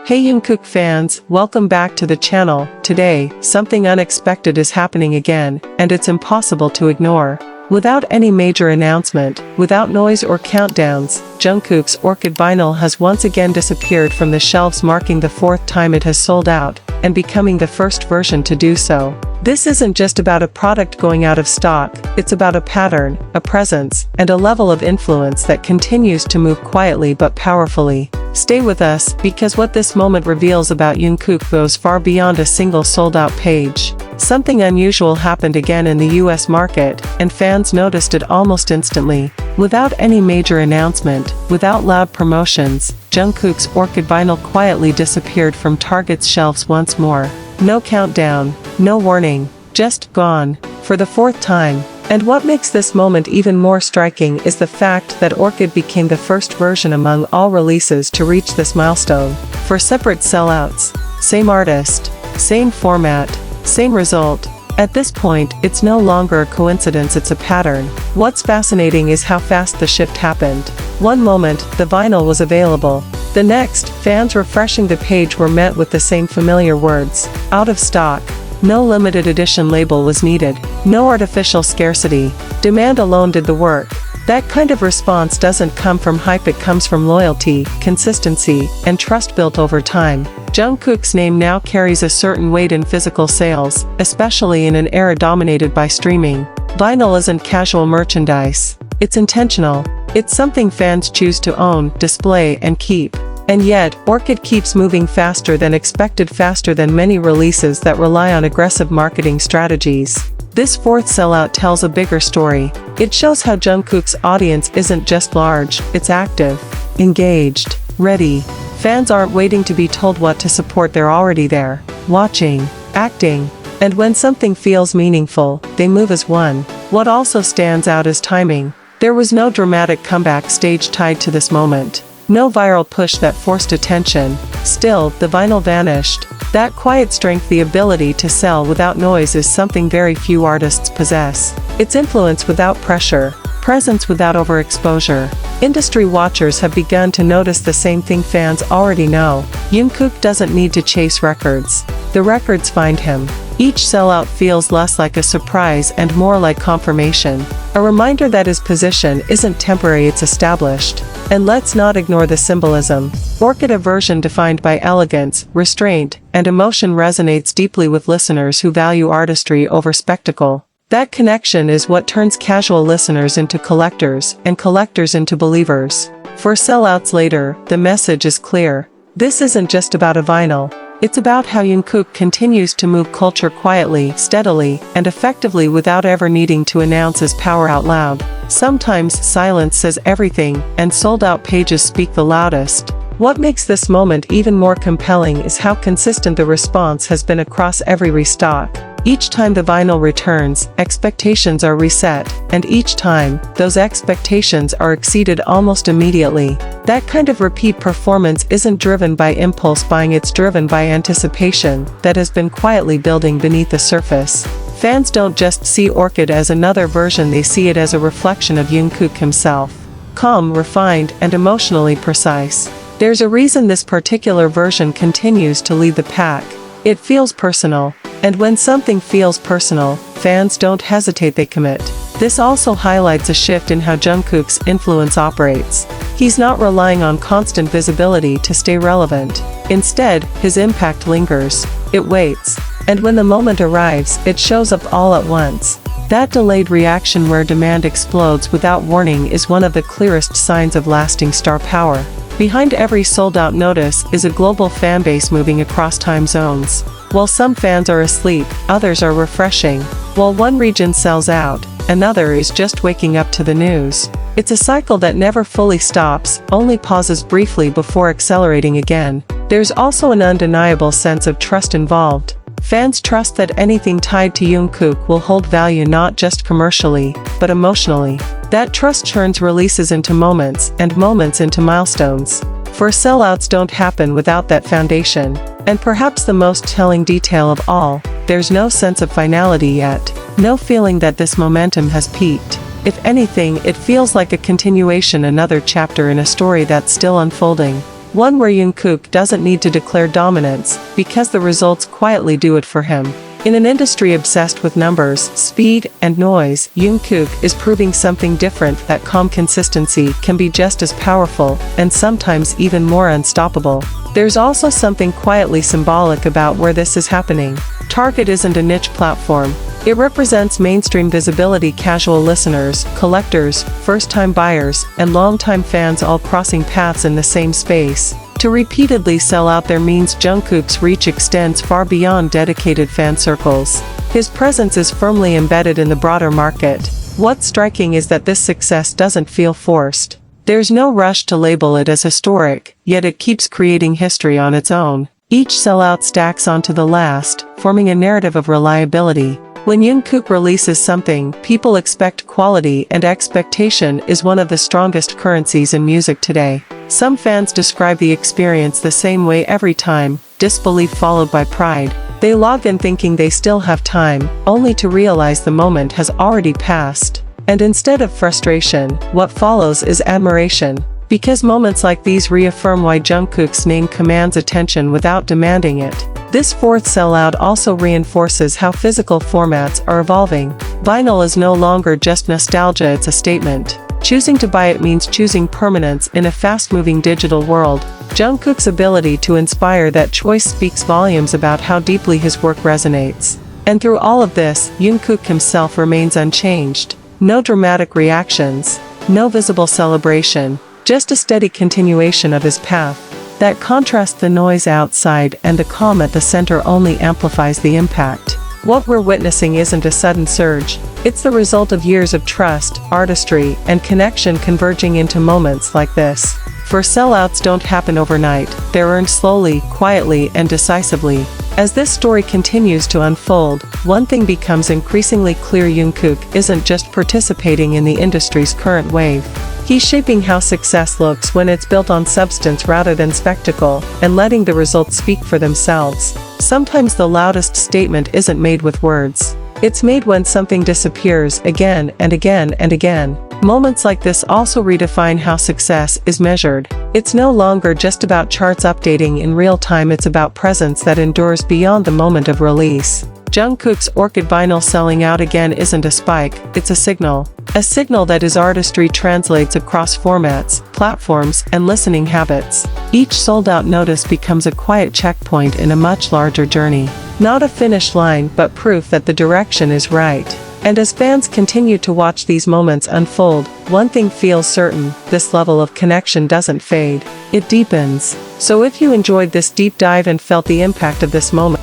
Hey Jungkook fans, welcome back to the channel. Today, something unexpected is happening again, and it's impossible to ignore. Without any major announcement, without noise or countdowns, Jungkook's Orchid Vinyl has once again disappeared from the shelves, marking the fourth time it has sold out, and becoming the first version to do so. This isn't just about a product going out of stock, it's about a pattern, a presence, and a level of influence that continues to move quietly but powerfully. Stay with us, because what this moment reveals about Jungkook goes far beyond a single sold-out page. Something unusual happened again in the US market, and fans noticed it almost instantly. Without any major announcement, without loud promotions, Jungkook's Orchid Vinyl quietly disappeared from Target's shelves once more. No countdown, no warning, just gone, for the fourth time. And what makes this moment even more striking is the fact that Orchid became the first version among all releases to reach this milestone. For separate sellouts, same artist, same format, same result. At this point, it's no longer a coincidence, it's a pattern. What's fascinating is how fast the shift happened. One moment, the vinyl was available. The next, fans refreshing the page were met with the same familiar words: out of stock. No limited edition label was needed. No artificial scarcity. Demand alone did the work. That kind of response doesn't come from hype, it comes from loyalty, consistency, and trust built over time. Jungkook's name now carries a certain weight in physical sales, especially in an era dominated by streaming. Vinyl isn't casual merchandise. It's intentional. It's something fans choose to own, display, and keep. And yet, Orchid keeps moving faster than expected, faster than many releases that rely on aggressive marketing strategies. This fourth sellout tells a bigger story. It shows how Jungkook's audience isn't just large, it's active, engaged, ready. Fans aren't waiting to be told what to support, they're already there, watching, acting. And when something feels meaningful, they move as one. What also stands out is timing. There was no dramatic comeback stage tied to this moment. No viral push that forced attention. Still, the vinyl vanished. That quiet strength, the ability to sell without noise, is something very few artists possess. It's influence without pressure, presence without overexposure. Industry watchers have begun to notice the same thing fans already know. Jungkook doesn't need to chase records. The records find him. Each sellout feels less like a surprise and more like confirmation. A reminder that his position isn't temporary, it's established. And let's not ignore the symbolism. Orchid, a version defined by elegance, restraint, and emotion, resonates deeply with listeners who value artistry over spectacle. That connection is what turns casual listeners into collectors, and collectors into believers. For sellouts later, the message is clear. This isn't just about a vinyl. It's about how Jungkook continues to move culture quietly, steadily, and effectively without ever needing to announce his power out loud. Sometimes silence says everything, and sold-out pages speak the loudest. What makes this moment even more compelling is how consistent the response has been across every restock. Each time the vinyl returns, expectations are reset, and each time, those expectations are exceeded almost immediately. That kind of repeat performance isn't driven by impulse buying, it's driven by anticipation that has been quietly building beneath the surface. Fans don't just see Orchid as another version, they see it as a reflection of Jungkook himself. Calm, refined, and emotionally precise. There's a reason this particular version continues to lead the pack. It feels personal. And when something feels personal, fans don't hesitate, they commit. This also highlights a shift in how Jungkook's influence operates. He's not relying on constant visibility to stay relevant. Instead, his impact lingers. It waits. And when the moment arrives, it shows up all at once. That delayed reaction, where demand explodes without warning, is one of the clearest signs of lasting star power. Behind every sold-out notice is a global fanbase moving across time zones. While some fans are asleep, others are refreshing. While one region sells out, another is just waking up to the news. It's a cycle that never fully stops, only pauses briefly before accelerating again. There's also an undeniable sense of trust involved. Fans trust that anything tied to Jungkook will hold value, not just commercially, but emotionally. That trust turns releases into moments, and moments into milestones. For sellouts don't happen without that foundation. And perhaps the most telling detail of all, there's no sense of finality yet. No feeling that this momentum has peaked. If anything, it feels like a continuation, another chapter in a story that's still unfolding. One where Jungkook doesn't need to declare dominance, because the results quietly do it for him. In an industry obsessed with numbers, speed, and noise, Jungkook is proving something different, that calm consistency can be just as powerful, and sometimes even more unstoppable. There's also something quietly symbolic about where this is happening. Target isn't a niche platform. It represents mainstream visibility, casual listeners, collectors, first-time buyers, and long-time fans all crossing paths in the same space. To repeatedly sell out there means Jungkook's reach extends far beyond dedicated fan circles. His presence is firmly embedded in the broader market. What's striking is that this success doesn't feel forced. There's no rush to label it as historic, yet it keeps creating history on its own. Each sellout stacks onto the last, forming a narrative of reliability. When Jungkook releases something, people expect quality, and expectation is one of the strongest currencies in music today. Some fans describe the experience the same way every time: disbelief followed by pride. They log in thinking they still have time, only to realize the moment has already passed. And instead of frustration, what follows is admiration. Because moments like these reaffirm why Jungkook's name commands attention without demanding it. This fourth sellout also reinforces how physical formats are evolving. Vinyl is no longer just nostalgia, it's a statement. Choosing to buy it means choosing permanence in a fast-moving digital world. Jungkook's ability to inspire that choice speaks volumes about how deeply his work resonates. And through all of this, Jungkook himself remains unchanged. No dramatic reactions, no visible celebration, just a steady continuation of his path. That contrast, the noise outside and the calm at the center, only amplifies the impact. What we're witnessing isn't a sudden surge. It's the result of years of trust, artistry, and connection converging into moments like this. For sellouts don't happen overnight, they're earned slowly, quietly, and decisively. As this story continues to unfold, one thing becomes increasingly clear: Jungkook isn't just participating in the industry's current wave. He's shaping how success looks when it's built on substance rather than spectacle, and letting the results speak for themselves. Sometimes the loudest statement isn't made with words. It's made when something disappears again and again and again. Moments like this also redefine how success is measured. It's no longer just about charts updating in real time, it's about presence that endures beyond the moment of release. Jungkook's Orchid Vinyl selling out again isn't a spike, it's a signal. A signal that his artistry translates across formats, platforms, and listening habits. Each sold-out notice becomes a quiet checkpoint in a much larger journey. Not a finish line, but proof that the direction is right. And as fans continue to watch these moments unfold, one thing feels certain: this level of connection doesn't fade, it deepens. So if you enjoyed this deep dive and felt the impact of this moment,